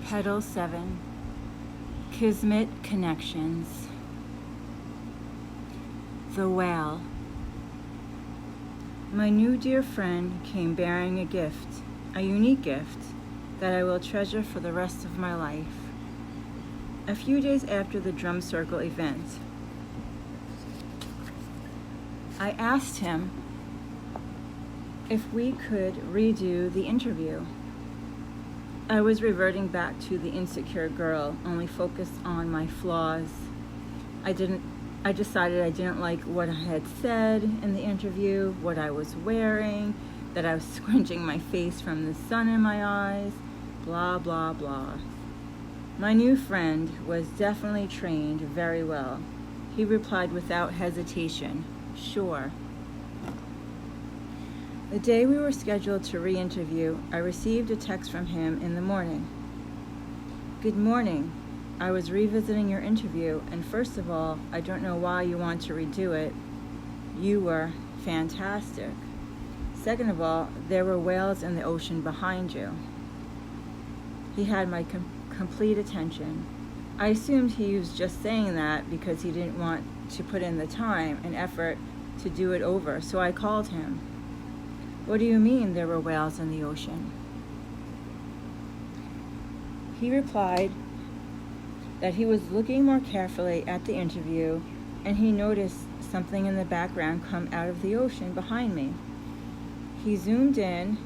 Petal 7, Kismet Connections. The Whale. My new dear friend came bearing a gift, a unique gift, that I will treasure for the rest of my life. A few days after the drum circle event, I asked him if we could redo the interview. I was reverting back to the insecure girl, only focused on my flaws. I decided I didn't like what I had said in the interview, what I was wearing, that I was squinching my face from the sun in my eyes, blah, blah, blah. My new friend was definitely trained very well. He replied without hesitation, "Sure." The day we were scheduled to re-interview, I received a text from him in the morning. "Good morning. I was revisiting your interview, and first of all, I don't know why you want to redo it. You were fantastic. Second of all, there were whales in the ocean behind you." He had my complete attention. I assumed he was just saying that because he didn't want to put in the time and effort to do it over, so I called him. "What do you mean there were whales in the ocean?" He replied that he was looking more carefully at the interview and he noticed something in the background come out of the ocean behind me. He zoomed in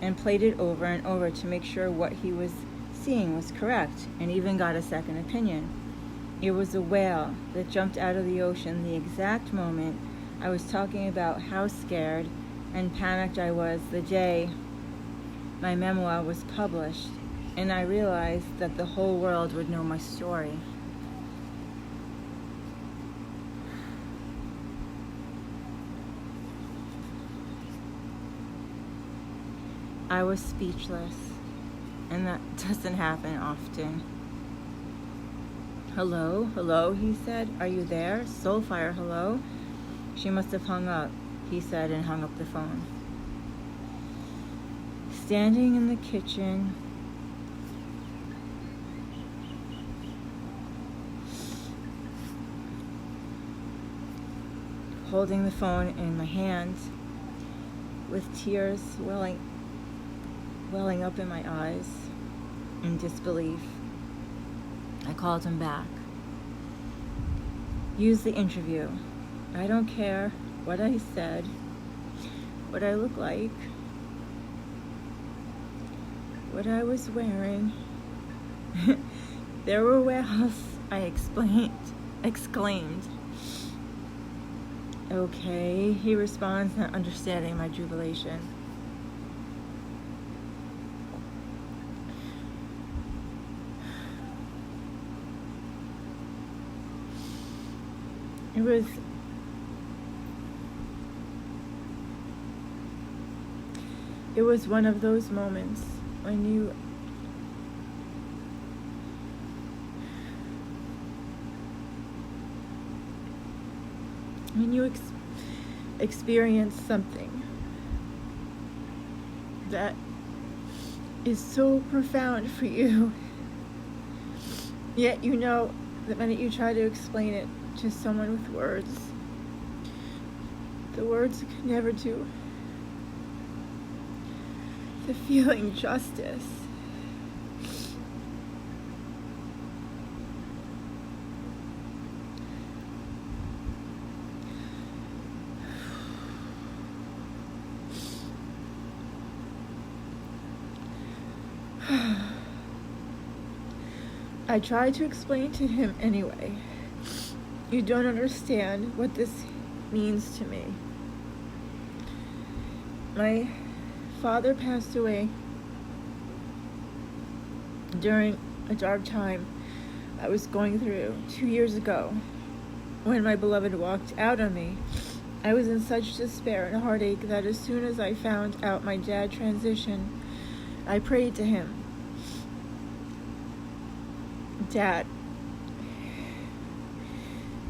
and played it over and over to make sure what he was seeing was correct, and even got a second opinion. It was a whale that jumped out of the ocean the exact moment I was talking about how scared and panicked I was the day my memoir was published, and I realized that the whole world would know my story. I was speechless, and that doesn't happen often. Hello, he said. "Are you there? Soulfire, hello?" She must have hung up, he said, and hung up the phone. Standing in the kitchen, holding the phone in my hand, with tears welling up in my eyes in disbelief, I called him back. "Use the interview. I don't care what I said, what I look like, what I was wearing. There were whales," I exclaimed. "Okay," he responds, not understanding my jubilation. It was one of those moments when you experience something that is so profound for you, yet you know the minute you try to explain it to someone with words, the words could never do the feeling justice. I tried to explain to him anyway. "You don't understand what this means to me. My father passed away during a dark time I was going through 2 years ago. When my beloved walked out on me, I was in such despair and heartache that as soon as I found out my dad transitioned, I prayed to him. Dad,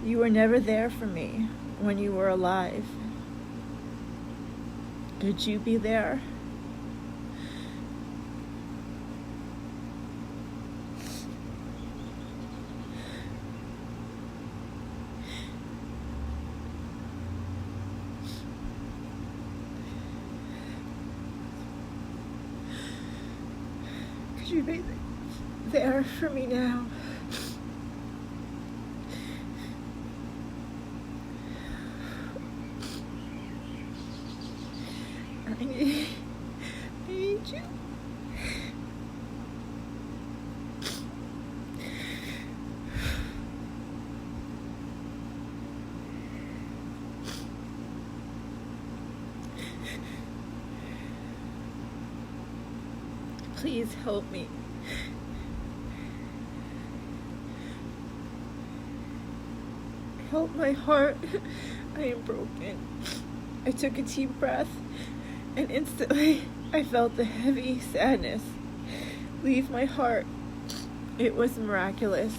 you were never there for me when you were alive. Could you be there you be there for me now. I need you. Please help me. Help my heart. I am broken. I took a deep breath, and instantly I felt the heavy sadness leave my heart. It was miraculous.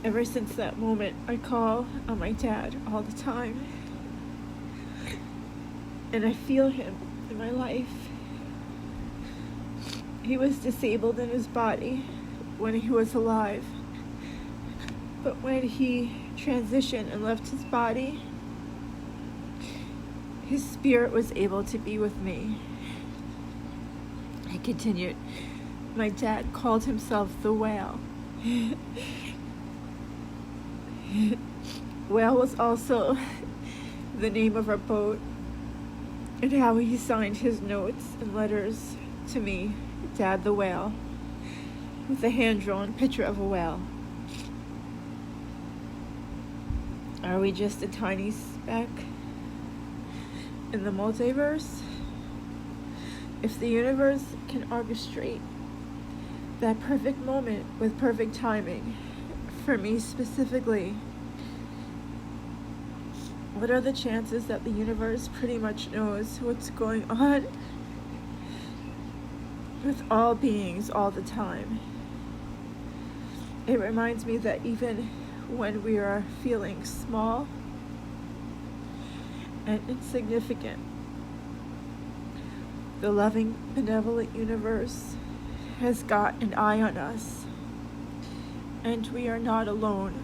Ever since that moment, I call on my dad all the time. And I feel him in my life. He was disabled in his body when he was alive. But when he transitioned and left his body, his spirit was able to be with me. He continued. My dad called himself the Whale. Whale was also the name of our boat, and how he signed his notes and letters to me, Dad the Whale, with a hand-drawn picture of a whale. Are we just a tiny speck in the multiverse? If the universe can orchestrate that perfect moment with perfect timing, for me specifically, what are the chances that the universe pretty much knows what's going on with all beings all the time? It reminds me that even when we are feeling small and insignificant, the loving, benevolent universe has got an eye on us, and we are not alone.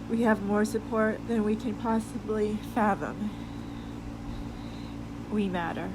We have more support than we can possibly fathom. We matter.